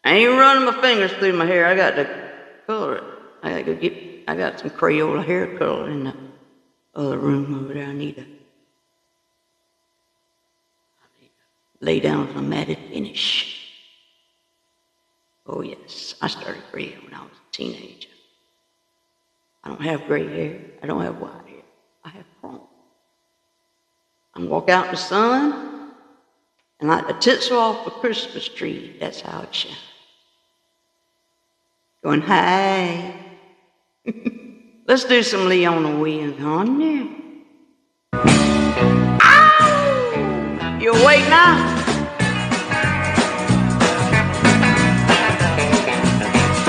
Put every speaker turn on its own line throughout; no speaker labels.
I ain't running my fingers through my hair. I got to color it. I got some Crayola hair color in the other room over there. I need to lay down some matted finish. Oh yes, I started gray when I was a teenager. I don't have gray hair. I don't have white hair. I have chrome. I can walk out in the sun and light the tinsel off a Christmas tree. That's how it shines. Going, hey. Let's do some Leona Williams on there. Ow! You awake now?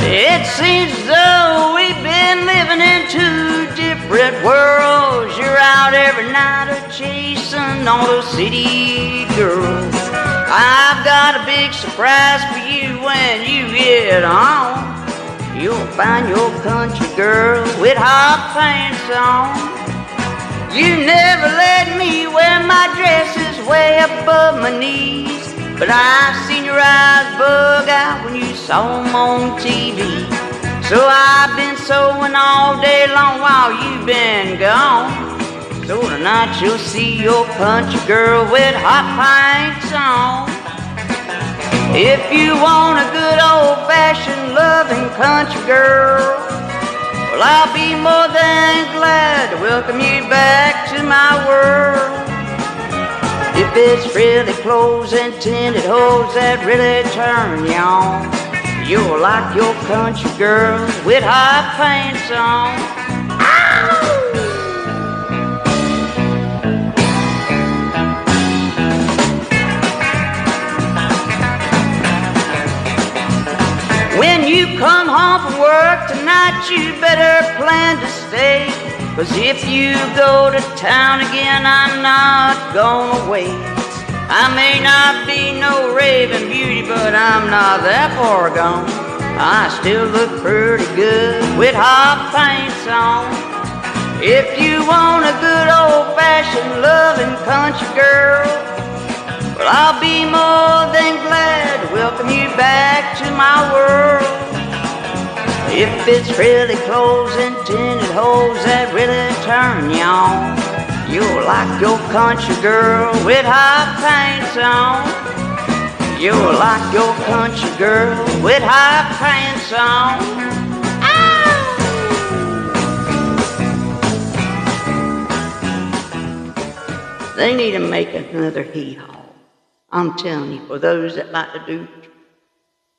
It seems as though we've been living in two different worlds. You're out every night chasing all those city girls. I've got a big surprise for you when you get home. You'll find your country girl with hot pants on. You never let me wear my dresses way above my knees, but I seen your eyes bug out when you saw them on TV. So I've been sewing all day long while you've been gone. So tonight you'll see your country girl with hot pants on. If you want a good old-fashioned loving country girl, well, I'll be more than glad to welcome you back to my world. If it's really clothes and tinted hose that really turn you on, you'll like your country girls with high pants on. When you come home from work tonight, you better plan to stay. 'Cause if you go to town again, I'm not gonna wait. I may not be no raving beauty, but I'm not that far gone. I still look pretty good with hot pants on. If you want a good old-fashioned loving country girl, well, I'll be more than glad to welcome you back to my world. If it's really clothes and tinted hose that really turn you on, you'll like your country girl with high pants on. You'll like your country girl with high pants on. They need to make another hee-haw. I'm telling you, for those that like to do,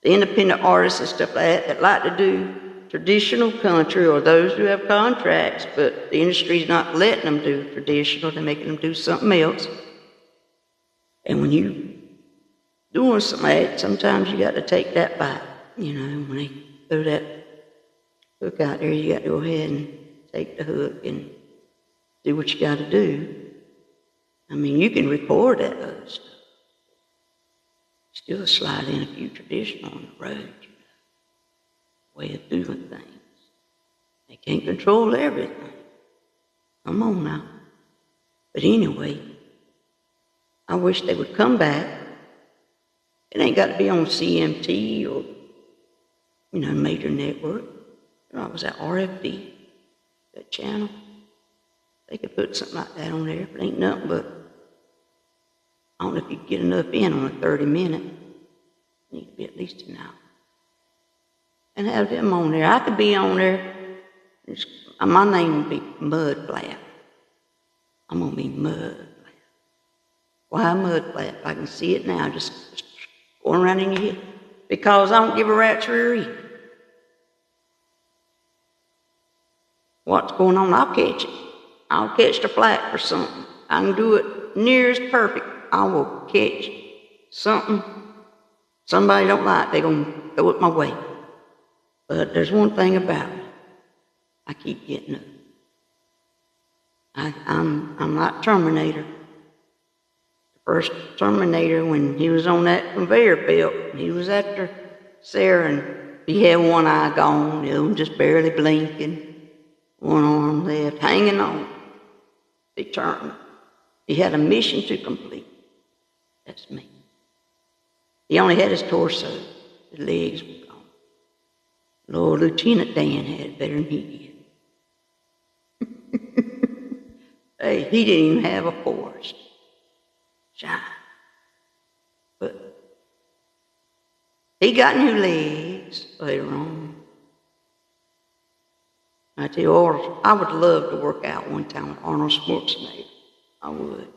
the independent artists and stuff like that like to do traditional country, or those who have contracts, but the industry's not letting them do traditional, they're making them do something else. And when you doing something like that, sometimes you got to take that bite. You know, when they throw that hook out there, you got to go ahead and take the hook and do what you got to do. I mean, you can record that other stuff. Still slide in a few traditional on the road, you know, way of doing things. They can't control everything. Come on now. But anyway, I wish they would come back. It ain't got to be on CMT or, you know, major network. You know, I was at RFD, that channel. They could put something like that on there, but it ain't nothing but, I don't know if you can get enough in on a 30-minute. It needs to be at least an hour. And have them on there. I could be on there. My name would be Mudflap. I'm going to be Mudflap. Why Mudflap? I can see it now, just going around in your head. Because I don't give a rat's rear either. What's going on? I'll catch it. I'll catch the flat for something. I can do it near as perfect. I will catch something somebody don't like. They're going to throw it my way. But there's one thing about it. I keep getting up. I'm like Terminator. The first Terminator, when he was on that conveyor belt, he was after Sarah, and he had one eye gone, the other one just barely blinking, one arm left, hanging on. Determined. He had a mission to complete. That's me. He only had his torso. The legs were gone. Lord, Lieutenant Dan had it better than he did. Hey, he didn't even have a forest. Shine. But he got new legs later on. I tell you, I would love to work out one time with Arnold Schwarzenegger. I would.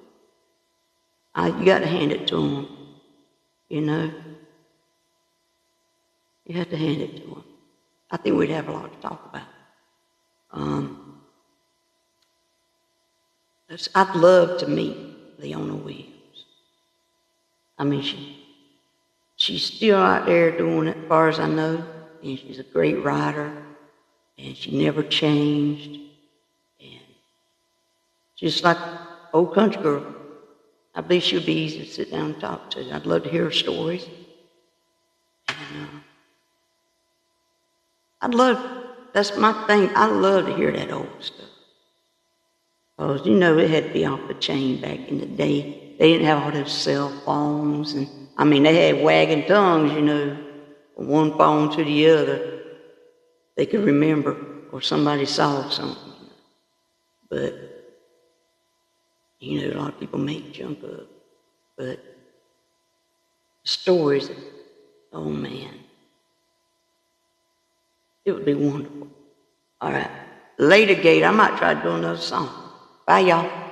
You got to hand it to him, you know. You have to hand it to him. I think we'd have a lot to talk about. I'd love to meet Leona Williams. I mean, she's still out there doing it, as far as I know, and she's a great writer, and she never changed, and just like old country girl. I believe she'll be easy to sit down and talk to. I'd love to hear her stories. And that's my thing, I love to hear that old stuff. Because, you know, it had to be off the chain back in the day. They didn't have all those cell phones. And I mean, they had wagging tongues, you know, from one phone to the other. They could remember, or somebody saw something. But, you know, a lot of people make junk up. But stories, oh man, it would be wonderful. All right, later, Gate, I might try to do another song. Bye, y'all.